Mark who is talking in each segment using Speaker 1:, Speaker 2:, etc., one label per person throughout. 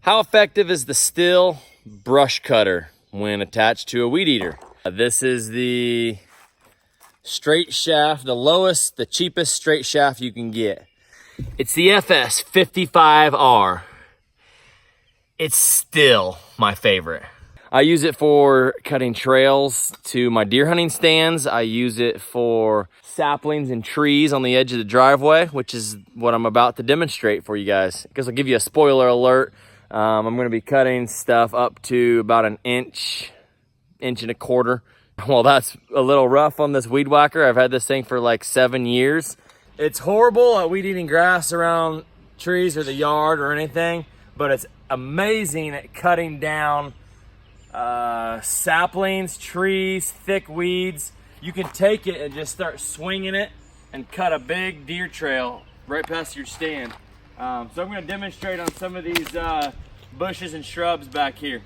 Speaker 1: How effective is the Stihl brush cutter when attached to a weed eater? This is the straight shaft, the lowest, the cheapest straight shaft you can get. It's the FS55R. It's still my favorite. I use it for cutting trails to my deer hunting stands. I use it for saplings and trees on the edge of the driveway, which is what I'm about to demonstrate for you guys. Because I'll give you a spoiler alert. I'm gonna be cutting stuff up to about an inch and a quarter. Well, that's a little rough on this weed whacker. I've had this thing for like 7 years. It's horrible at weed eating grass around trees or the yard or anything, but it's amazing at cutting down saplings, trees, thick weeds. You can take it and just start swinging it and cut a big deer trail right past your stand. So I'm going to demonstrate on some of these bushes and shrubs back here.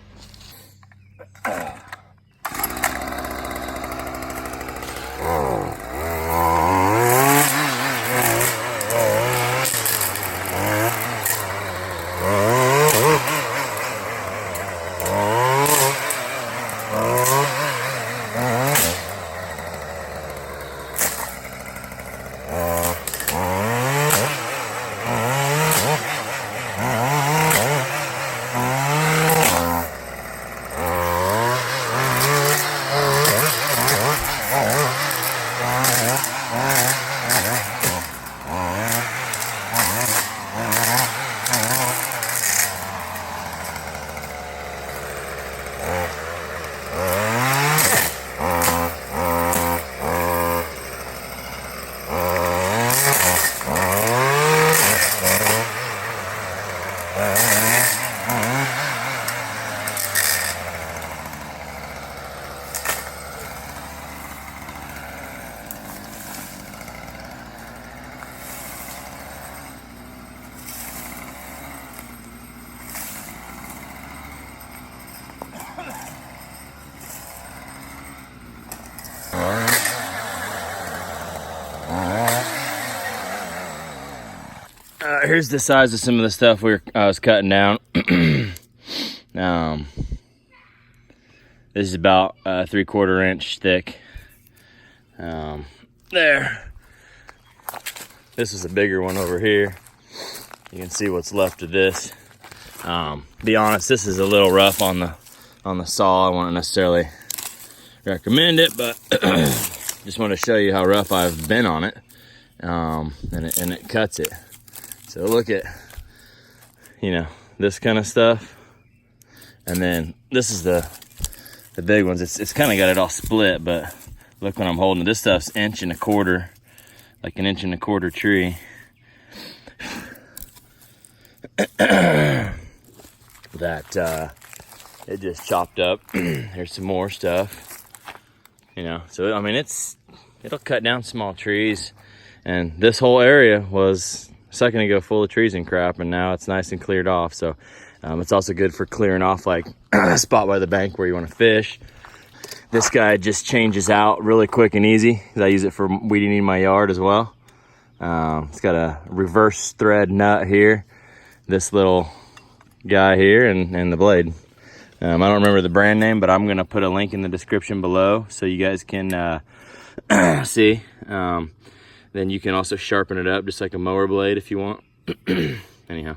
Speaker 1: Here's the size of some of the stuff I was cutting down. This is about 3/4 inch thick. There. This is a bigger one over here. You can see what's left of this. Be honest, this is a little rough on the saw. I wouldn't necessarily recommend it, but just want to show you how rough I've been on it. And it cuts it. So look at, this kind of stuff. And then this is the big ones. It's kind of got it all split, but look when I'm holding it. This stuff's 1 1/4 inch, like an 1 1/4 inch tree. That it just chopped up. Here's some more stuff. So I mean it'll cut down small trees. And this whole area was a second ago full of trees and crap, and now it's nice and cleared off. So it's also good for clearing off like a spot by the bank where you want to fish. This guy just changes out really quick and easy because I use it for weeding in my yard as well. It's got a reverse thread nut here, this little guy here, and the blade. I don't remember the brand name, but I'm gonna put a link in the description below so you guys can see. Then you can also sharpen it up just like a mower blade if you want. Anyhow.